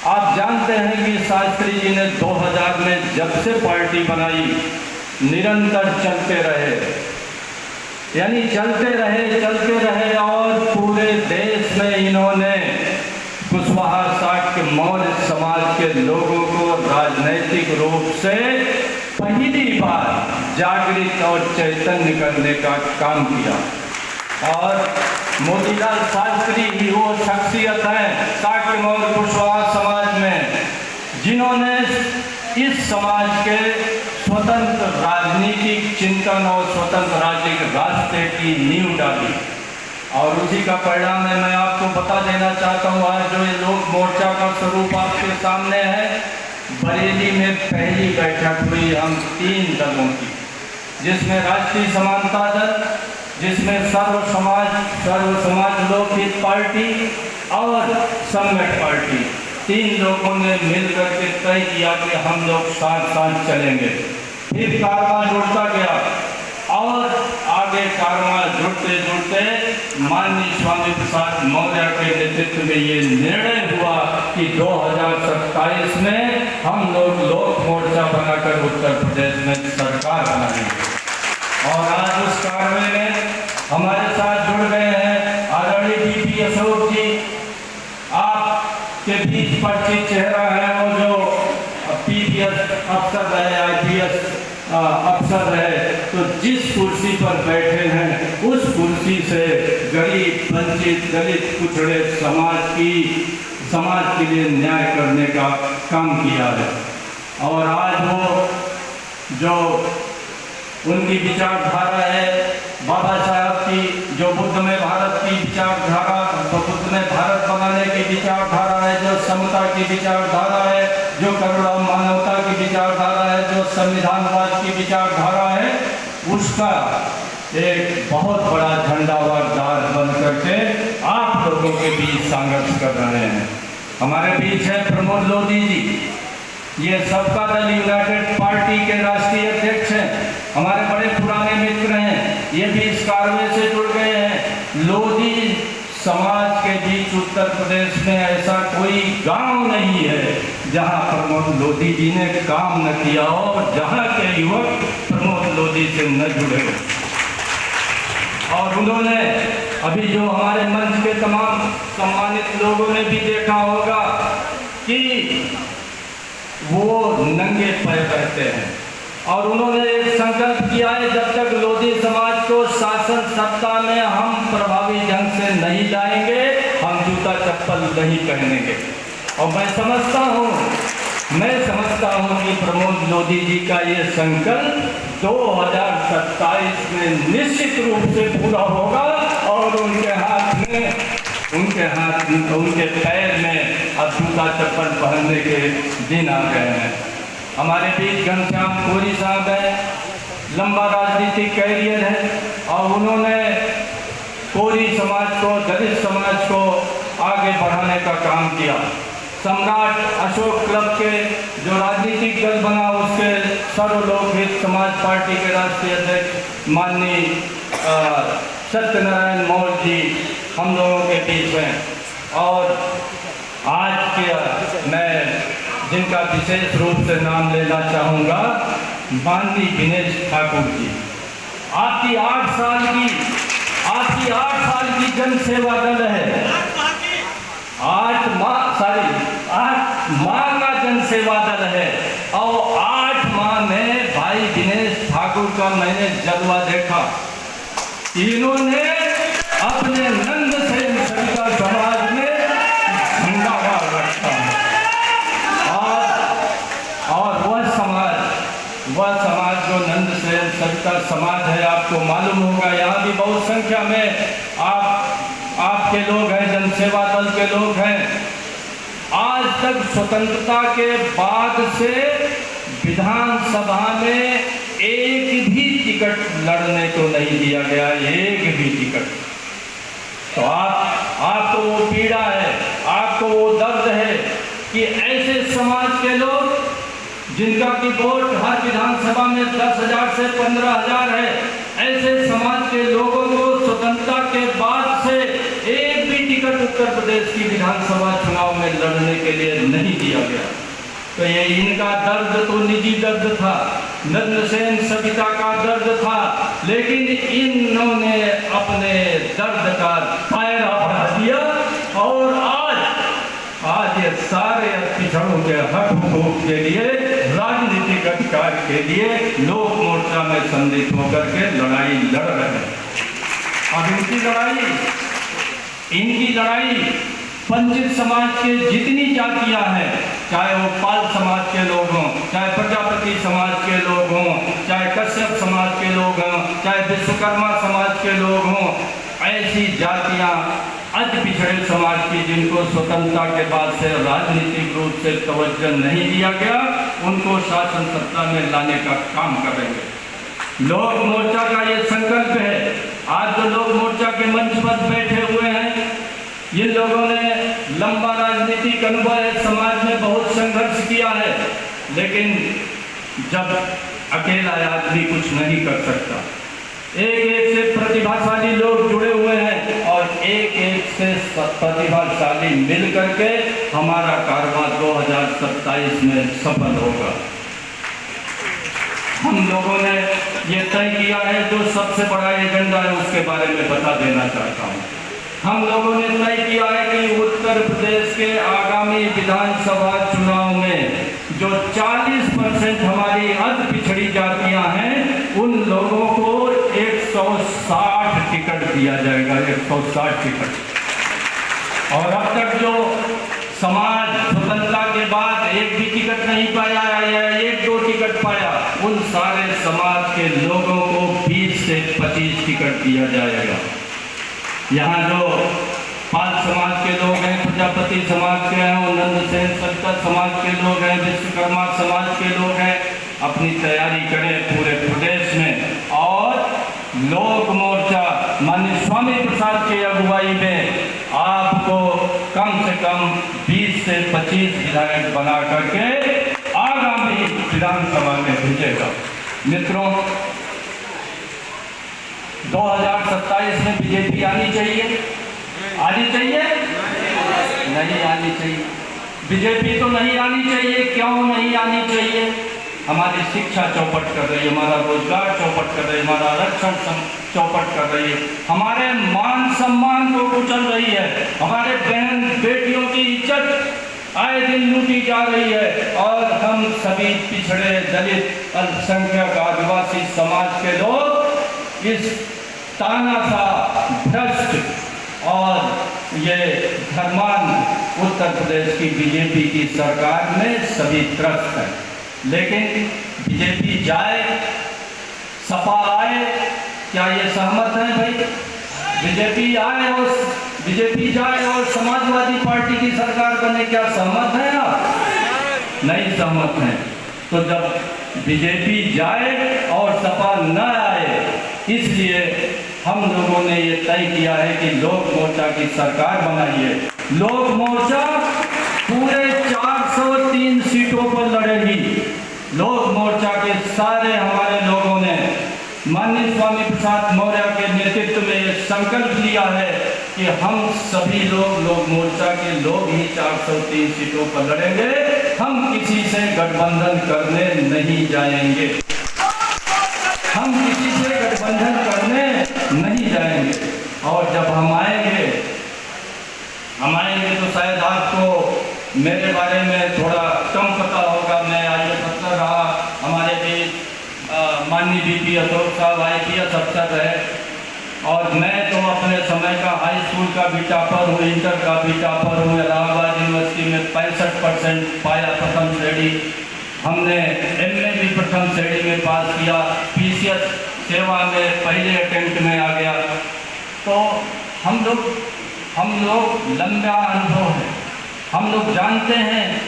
आप जानते हैं कि शास्त्री जी ने 2000 में जब से पार्टी बनाई निरंतर चलते रहे, यानी चलते रहे और पूरे देश में इन्होंने कुशवाहा शाक्य मौर्य समाज के लोगों को राजनैतिक रूप से पहली बार जागृत और चैतन्य करने का काम किया। और मोतीलाल शास्त्री ही वो शख्सियत है शाक्य मौर्य कुशवाहा समाज में जिन्होंने इस समाज के स्वतंत्र राजनीतिक चिंतन और स्वतंत्र राजनीतिक रास्ते की नींव डाली। और उसी का परिणाम है, मैं आपको बता देना चाहता हूँ, आज जो ये लोक मोर्चा का स्वरूप आपके सामने है, बरेली में पहली बैठक हुई हम 3 दलों की, जिसमें राष्ट्रीय समानता दल, जिसमें सर्व समाज लोकहित पार्टी और संगठ पार्टी, 3 लोगों ने मिलकर के तय किया कि हम लोग साथ साथ चलेंगे। फिर कारवां जुड़ता गया और आगे कारवां जुड़ते जुड़ते माननीय स्वामी प्रसाद मौर्य के नेतृत्व में ये निर्णय हुआ कि 2027 में हम लोग लोक मोर्चा बनाकर उत्तर प्रदेश में सरकार बनाएंगे। और आज उस कारवां में हमारे साथ जुड़ गए हैं आदरणीय बीपी अशोक जी, आपके बीच परिचित चेहरा है वो जो पीपीएस अफसर रहे, आईपीएस अफसर रहे, तो जिस कुर्सी पर बैठे हैं उस कुर्सी से गरीब वंचित दलित पिछड़े समाज के लिए न्याय करने का काम किया है। और आज वो जो उनकी विचारधारा है बाबा साहब की, जो बुद्ध में भारत की विचारधारा, बुद्ध में भारत बनाने की विचारधारा है, जो समता की विचारधारा है, जो करुणा मानवता की विचारधारा है, जो संविधानवाद की विचारधारा है, उसका एक बहुत बड़ा झंडावार बन करके आप लोगों के बीच संघर्ष कर रहे हैं। हमारे बीच है प्रमोद लोधी जी, ये सबका दल यूनाइटेड पार्टी के राष्ट्रीय अध्यक्ष हैं, हमारे बड़े पुराने मित्र हैं, ये भी इस कारवां से जुड़ गए हैं। लोधी समाज के बीच उत्तर प्रदेश में ऐसा कोई गांव नहीं है जहां प्रमोद लोधी जी ने काम न किया हो और जहां के युवक प्रमोद लोधी से न जुड़े हो। और उन्होंने अभी जो हमारे मंच के तमाम सम्मानित लोगों ने भी देखा होगा कि वो नंगे पैर रहते हैं और उन्होंने एक संकल्प किया है, जब तक लोधी समाज को शासन सत्ता में हम प्रभावी ढंग से नहीं लाएंगे हम जूता चप्पल नहीं पहनेंगे। और मैं समझता हूँ कि प्रमोद लोधी जी का ये संकल्प 2027 में निश्चित रूप से पूरा होगा और उनके पैर में अब जूता चप्पल पहनने के दिन आ गए हैं। हमारे बीच घनश्याम कोरी साहब है, लंबा राजनीतिक कैरियर है और उन्होंने कोरी समाज को, दलित समाज को आगे बढ़ाने का काम किया। सम्राट अशोक क्लब के जो राजनीतिक दल बना उसके सर्व लोकहित समाज पार्टी के राष्ट्रीय अध्यक्ष माननीय सत्यनारायण मौर्य जी हम लोगों के बीच हैं। और आज के मैं जिनका विशेष रूप से नाम लेना चाहूँगा, माननीय दिनेश ठाकुर जी, आपकी 8 साल की जन सेवा दल है, 8 माह का जन सेवा दल है और 8 माह में भाई दिनेश ठाकुर का मैंने जलवा देखा। इन्होंने अपने नंद सेन सविता समाज में झंडा गाड़ रखा है और वह समाज जो नंद सेन सविता समाज है, आपको मालूम होगा यहाँ भी बहुत संख्या में आपके लोग हैं, जनसेवा दल के लोग हैं। आज तक स्वतंत्रता के बाद से विधानसभा में एक भी टिकट लड़ने को नहीं दिया गया, एक भी टिकट। तो आपको वो पीड़ा है, आपको वो दर्द है कि ऐसे समाज के लोग जिनका की वोट हर विधानसभा में 10,000 से 15,000 है, ऐसे समाज के लोगों को स्वतंत्रता के बाद से एक भी टिकट उत्तर प्रदेश की विधानसभा चुनाव में लड़ने के लिए नहीं दिया गया। तो ये इनका दर्द तो निजी दर्द था, नंदसेन सविता का दर्द था, लेकिन इन्होंने अपने दर्द का दायरा बढ़ा दिया और आज ये सारे पिछड़ों के हक हुकूक के लिए, राजनीतिक अधिकार के लिए लोक मोर्चा में सम्मिलित होकर के लड़ाई लड़ रहे हैं। अब इनकी लड़ाई वंचित समाज के जितनी जातियां हैं, चाहे वो पाल समाज के लोग हों, चाहे प्रजापति समाज के लोग हों, चाहे कश्यप समाज के लोग हों, चाहे विश्वकर्मा समाज के लोग हों, ऐसी जातियां अति पिछड़े समाज की जिनको स्वतंत्रता के बाद से राजनीतिक रूप से तवज्जो नहीं दिया गया, उनको शासन सत्ता में लाने का काम करेंगे। लोक मोर्चा का ये संकल्प है। आज जो लोक मोर्चा के मंच पर बैठे हुए हैं, ये लोगों ने लंबा राजनीतिक अनुभव है, समाज में बहुत संघर्ष किया है, लेकिन जब अकेला आदमी कुछ नहीं कर सकता, एक से प्रतिभाशाली लोग जुड़े हुए हैं और एक से प्रतिभाशाली मिल करके हमारा कारवां 2027 में सफल होगा। हम लोगों ने ये तय किया है, जो सबसे बड़ा एजेंडा है उसके बारे में बता देना चाहता हूँ। हम लोगों ने तय किया है कि उत्तर प्रदेश के आगामी विधानसभा चुनाव में जो 40% हमारी अति पिछड़ी जातियां हैं, उन लोगों को 160 टिकट दिया जाएगा, 160 टिकट। और अब तक जो समाज स्वतंत्रता के बाद एक भी टिकट नहीं पाया या 1-2 टिकट पाया, उन सारे समाज के लोगों को 20 से 25 टिकट दिया जाएगा। यहाँ जो पाल समाज के लोग हैं, प्रजापति समाज के हैं, नंदसेन सविता समाज के लोग हैं, विश्वकर्मा समाज के लोग हैं, अपनी तैयारी करें पूरे प्रदेश में। और लोक मोर्चा माननीय स्वामी प्रसाद की अगुवाई में आपको कम से कम 20 से 25 विधायक बना करके आगामी विधानसभा में भेजेगा। मित्रों, 2027 में बीजेपी आनी चाहिए नहीं आनी चाहिए। बीजेपी तो नहीं आनी चाहिए। क्यों नहीं आनी चाहिए? हमारी शिक्षा चौपट कर रही है, हमारा रोजगार चौपट कर रही है, हमारा आरक्षण चौपट कर रही है, हमारे मान सम्मान को कुचल रही है, हमारे बहन बेटियों की इज्जत आए दिन लूटी जा रही है। और हम सभी पिछड़े, दलित, अल्पसंख्यक, आदिवासी समाज के लोग इस तानाशाह, भ्रष्ट और ये धर्मान उत्तर प्रदेश की बीजेपी की सरकार में सभी त्रस्त हैं। लेकिन बीजेपी जाए, सपा आए, क्या ये सहमत है भाई? बीजेपी जाए और समाजवादी पार्टी की सरकार बने, क्या सहमत है आप? नहीं सहमत हैं। तो जब बीजेपी जाए और सपा न आए, इसलिए हम लोगों ने ये तय किया है कि लोक मोर्चा की सरकार बनाइए। लोक मोर्चा पूरे 403 सीटों पर लड़ेगी। लोक मोर्चा के सारे हमारे लोगों ने माननीय स्वामी प्रसाद मौर्य के नेतृत्व में ये संकल्प लिया है कि हम सभी लोग लोक मोर्चा के लोग ही 403 सीटों पर लड़ेंगे। हम किसी से गठबंधन करने नहीं जाएंगे। नहीं जाएंगे। और जब हम आएंगे तो शायद आपको मेरे बारे में थोड़ा कम पता होगा। मैं IAS अफसर रहा, हमारे भी माननीय VP अशोक साहब IPS अफसर रहे, और मैं तो अपने समय का हाई स्कूल का भी टॉपर हूँ, इंटर का भी टॉपर हूँ। इलाहाबाद यूनिवर्सिटी में 65% पाया प्रथम श्रेणी। हमने MA भी प्रथम श्रेणी में पास किया। PCS सेवा में पहले अटेम्प्ट में आ गया। तो हम लोग लंबा अनुभव है। हम लोग जानते हैं,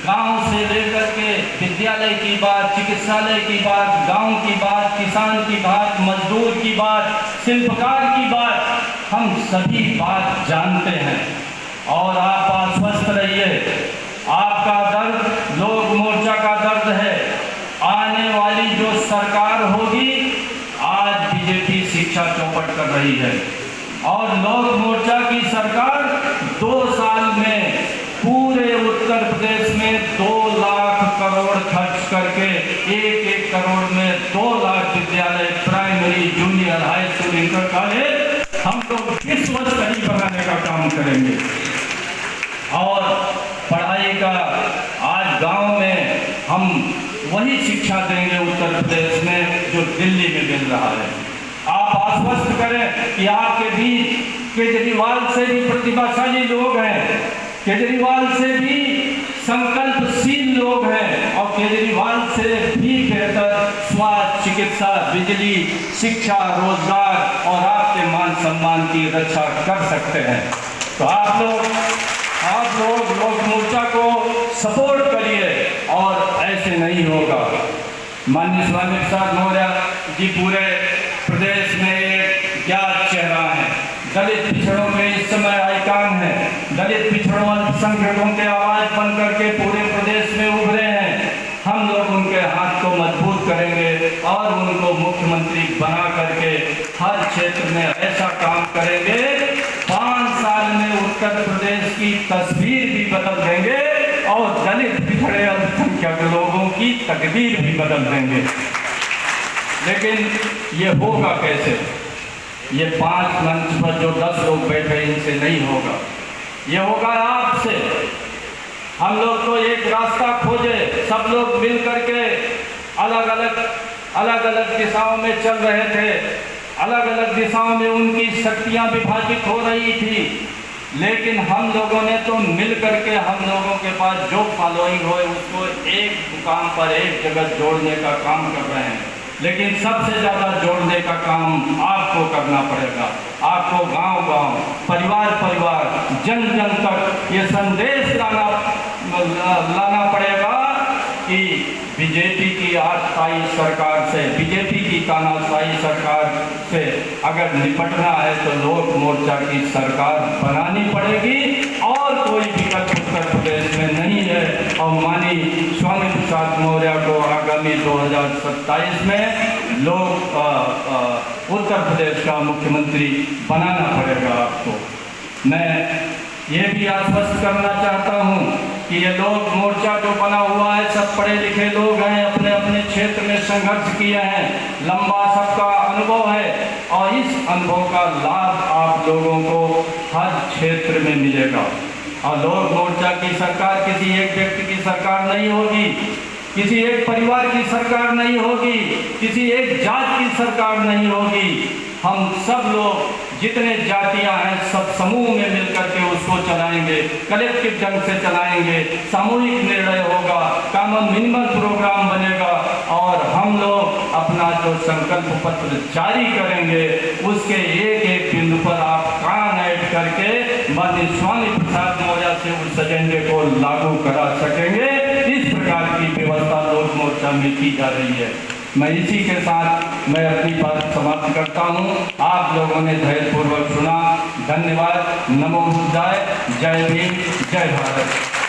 गांव से लेकर के विद्यालय की बात, चिकित्सालय की बात, गांव की बात, किसान की बात, मजदूर की बात, शिल्पकार की बात, हम सभी बात जानते हैं। और आप आश्वस्त रहिए, आपका दर्द लोक मोर्चा का दर्द है। आने वाली जो सरकार होगी, आज बीजेपी शिक्षा चौपट कर रही है और लोक मोर्चा की सरकार 1-1 करोड़ में 2 लाख विद्यालय, primary, junior, high school, inter college हम लोग विश्वस्तरीय बनाने का काम करेंगे। और पढ़ाई का आज गांव में हम वही शिक्षा देंगे उत्तर प्रदेश में जो दिल्ली में मिल रहा है। आप आश्वस्त करें कि आपके बीच केजरीवाल से भी प्रतिभाशाली लोग हैं, केजरीवाल से भी संकल्पशील लोग हैं और केजरीवाल से भी बेहतर स्वास्थ्य, चिकित्सा, बिजली, शिक्षा, रोजगार और आपके मान सम्मान की रक्षा कर सकते हैं। तो आप लोग लोक मोर्चा को सपोर्ट करिए और ऐसे नहीं होगा। माननीय स्वामी प्रसाद मौर्य जी पूरे प्रदेश में एक ज्ञात चेहरा है, दलित पिछड़ों के इस समय आइकान है, दलित पिछड़ों अल्पसंख्यकों के आवाज बन करके पूरे प्रदेश में उभरे हैं। हम लोग उनके हाथ को मजबूत करेंगे और उनको मुख्यमंत्री बना करके हर क्षेत्र में ऐसा काम करेंगे, 5 साल में उत्तर प्रदेश की तस्वीर भी बदल देंगे और दलित पिछड़े अल्पसंख्यक लोगों की तकदीर भी बदल देंगे। लेकिन ये होगा कैसे? ये 5 मंच पर जो 10 लोग बैठे इनसे नहीं होगा, ये होगा आपसे। हम लोग तो एक रास्ता खोजे, सब लोग मिल करके अलग अलग दिशाओं में चल रहे थे, अलग अलग दिशाओं में उनकी शक्तियां विभाजित हो रही थी, लेकिन हम लोगों ने तो मिल करके हम लोगों के पास जो फॉलोइंग हो उसको एक मुकाम पर एक जगह जोड़ने का काम कर रहे हैं। लेकिन सबसे ज़्यादा जोड़ने का काम आपको करना पड़ेगा। आपको गांव-गांव, परिवार-परिवार, जन-जन तक ये संदेश लाना पड़ेगा कि बीजेपी की आजताई सरकार से, बीजेपी की तानाशाही सरकार से अगर निपटना है तो लोक मोर्चा की सरकार बनानी पड़ेगी और कोई विकल्प उत्तर प्रदेश में नहीं है। और माननीय स्वामी प्रसाद मौर्य को आगामी 2027 में लोग उत्तर प्रदेश का मुख्यमंत्री बनाना पड़ेगा आपको। मैं ये भी आश्वस्त करना चाहता हूँ कि ये लोक मोर्चा जो बना हुआ है सब पढ़े लिखे लोग हैं, अपने अपने क्षेत्र में संघर्ष किए हैं, लंबा सबका अनुभव है और इस अनुभव का लाभ आप लोगों को हर क्षेत्र में मिलेगा। और लोक मोर्चा की सरकार किसी एक व्यक्ति की सरकार नहीं होगी, किसी एक परिवार की सरकार नहीं होगी, किसी एक जात की सरकार नहीं होगी। हम सब लोग जितने जातियां हैं सब समूह में मिलकर के उसको चलाएंगे, कलेक्टिव ढंग से चलाएंगे, सामूहिक निर्णय होगा, कॉमन मिनिमम प्रोग्राम बनेगा और हम लोग अपना जो संकल्प पत्र जारी करेंगे उसके एक एक बिंदु पर आप कान ऐड करके माननीय स्वामी प्रसाद मौर्य से उस एजेंडे को लागू करा सकेंगे। इस प्रकार की व्यवस्था लोक मोर्चा में की जा रही है। मैं इसी के साथ मैं अपनी बात समाप्त करता हूँ। आप लोगों ने धैर्यपूर्वक सुना, धन्यवाद। नमो बुद्धाय, जय भीम, जय भारत।